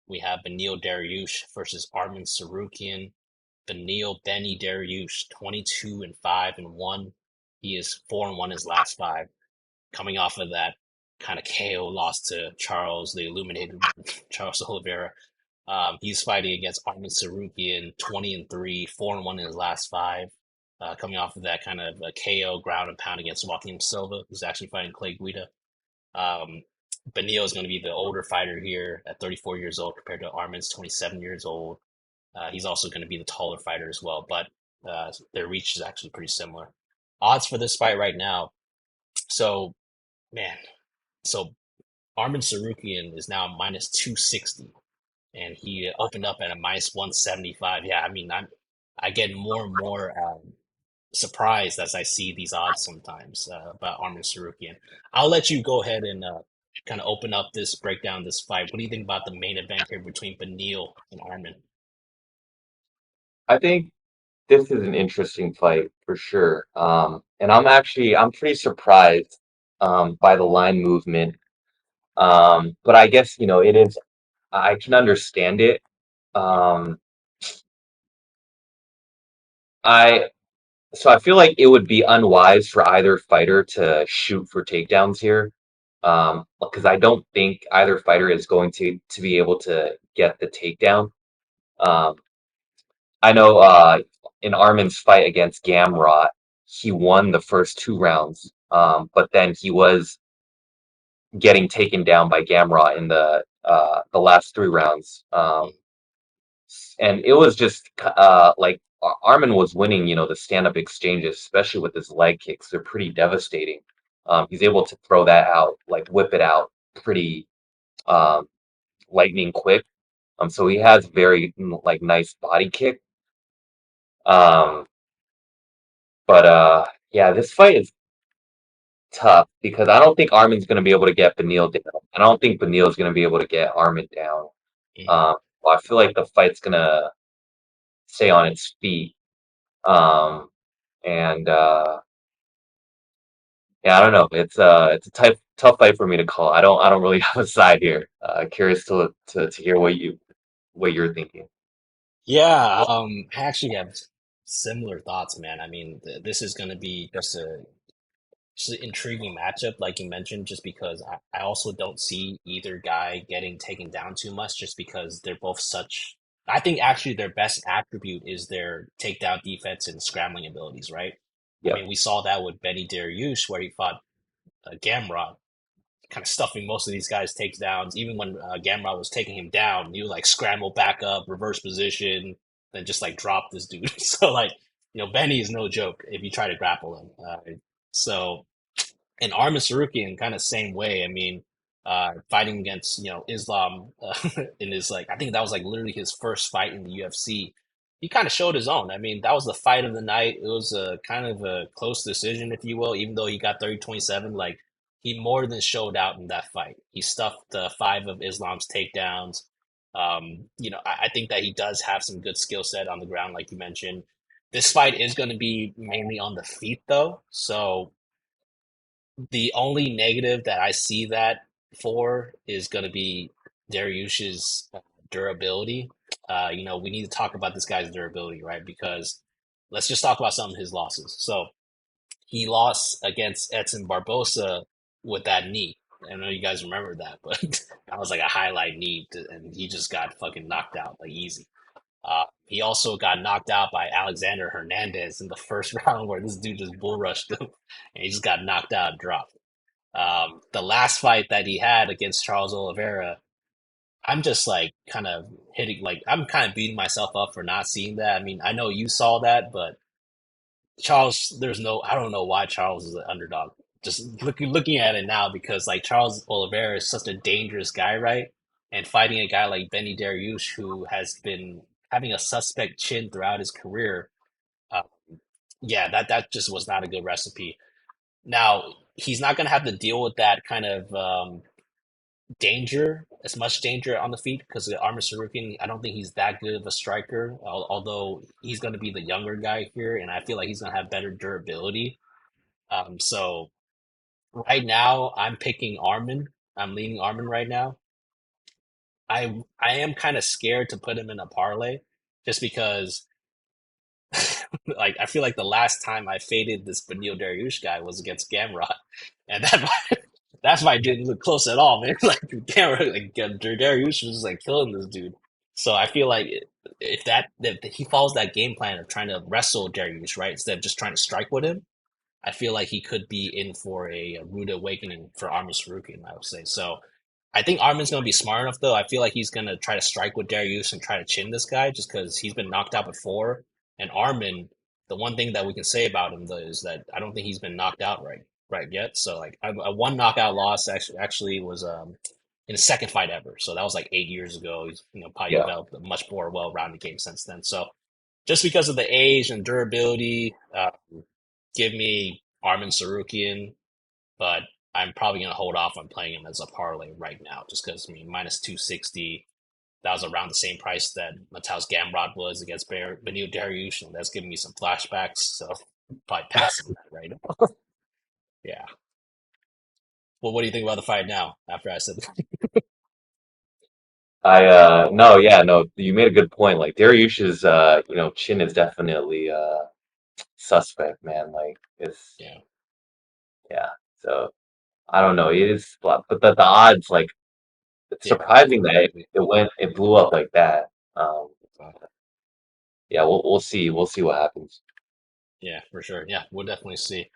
we have Beneil Dariush versus Arman Tsarukyan. Beneil Dariush, 22-5-1. He is 4-1 his last five, coming off of that kind of KO loss to Charles, the Illuminated Charles Oliveira. He's fighting against Arman Tsarukyan, 20-3, 4-1 in his last five. Coming off of that kind of a KO ground and pound against Joaquim Silva, who's actually fighting Clay Guida. Um, Beneil is going to be the older fighter here at 34 years old compared to Arman's 27 years old. He's also going to be the taller fighter as well, but their reach is actually pretty similar. Odds for this fight right now. So, man, so Arman Tsarukyan is now minus 260, and he opened up at a minus 175. Yeah, I mean, I get more and more surprised as I see these odds sometimes about Arman Tsarukyan. I'll let you go ahead and kind of open up this breakdown, this fight. What do you think about the main event here between Beneil and Arman? I think this is an interesting fight for sure. And I'm pretty surprised by the line movement. But I guess, it is, I can understand it. Um, I so I feel like it would be unwise for either fighter to shoot for takedowns here. Because I don't think either fighter is going to be able to get the takedown. Um, I know in Armin's fight against Gamrot, he won the first two rounds, but then he was getting taken down by Gamrot in the last three rounds. And it was just like Armin was winning, the stand-up exchanges, especially with his leg kicks. They're pretty devastating. He's able to throw that out, like whip it out pretty um, lightning quick. So he has very like nice body kick. Um, but yeah, this fight is tough because I don't think Armin's going to be able to get Beneil down. I don't think Beneil's going to be able to get Armin down. Mhm. Well, I feel like the fight's going to stay on its feet. Um, and yeah, I don't know. It's a tough fight for me to call. I don't really have a side here. Curious to hear what you're thinking. Yeah, I actually have similar thoughts, man. I mean, this is going to be just an intriguing matchup, like you mentioned, just because I also don't see either guy getting taken down too much, just because they're both such. I think actually their best attribute is their takedown defense and scrambling abilities, right? I Yep. mean, we saw that with Benny Dariush, where he fought Gamrot, kind of stuffing most of these guys' takedowns. Even when Gamrot was taking him down, he would like scramble back up, reverse position, then just like drop this dude. So like, Benny is no joke if you try to grapple him. So and Arman Tsarukyan kind of same way. I mean, fighting against Islam in his like I think that was like literally his first fight in the UFC. He kind of showed his own. I mean, that was the fight of the night. It was a kind of a close decision, if you will, even though he got 30-27. Like he more than showed out in that fight. He stuffed five of Islam's takedowns. I think that he does have some good skill set on the ground, like you mentioned. This fight is going to be mainly on the feet, though. So the only negative that I see that for is going to be Dariush's durability. We need to talk about this guy's durability, right? Because let's just talk about some of his losses. So he lost against Edson Barbosa with that knee. I don't know you guys remember that, but that was like a highlight knee, and he just got fucking knocked out like easy. He also got knocked out by Alexander Hernandez in the first round, where this dude just bull rushed him, and he just got knocked out and dropped. The last fight that he had against Charles Oliveira, I'm just like kind of hitting, like, I'm kind of beating myself up for not seeing that. I mean, I know you saw that, but Charles, I don't know why Charles is an underdog. Just looking at it now, because like Charles Oliveira is such a dangerous guy, right? And fighting a guy like Benny Dariush, who has been having a suspect chin throughout his career, uh, yeah, that just was not a good recipe. Now, he's not going to have to deal with that kind of as much danger on the feet, because the Armor Sarukian, I don't think he's that good of a striker, although he's going to be the younger guy here, and I feel like he's going to have better durability. So right now, I'm picking Armin. I'm leaning Armin right now. I am kind of scared to put him in a parlay just because like I feel like the last time I faded this Beneil Dariush guy was against Gamrot, and that's why I didn't look close at all, man. Like Gamrot, like Dariush was just like killing this dude. So I feel like if he follows that game plan of trying to wrestle Dariush, right, instead of just trying to strike with him, I feel like he could be in for a rude awakening for Arman Tsarukyan, I would say. So I think Armin's going to be smart enough, though. I feel like he's going to try to strike with Darius and try to chin this guy just because he's been knocked out before. And Armin, the one thing that we can say about him, though, is that I don't think he's been knocked out right yet. So, like, a one knockout loss actually was in his second fight ever. So that was like 8 years ago. He's probably Yeah. developed a much more well rounded game since then. So just because of the age and durability, give me Armin Sarukian, but I'm probably going to hold off on playing him as a parlay right now, just because I mean minus 260. That was around the same price that Mateusz Gamrot was against Beneil Dariush, and that's giving me some flashbacks. So probably passing that right now. Yeah. Well, what do you think about the fight now? After I said, No, yeah, no, you made a good point. Like Dariush's chin is definitely suspect, man. Like it's yeah, yeah. So I don't know. It is, but the odds, like it's yeah, surprising that exactly, it blew up like that. Um, exactly. yeah, we'll see what happens. Yeah, for sure. Yeah, we'll definitely see.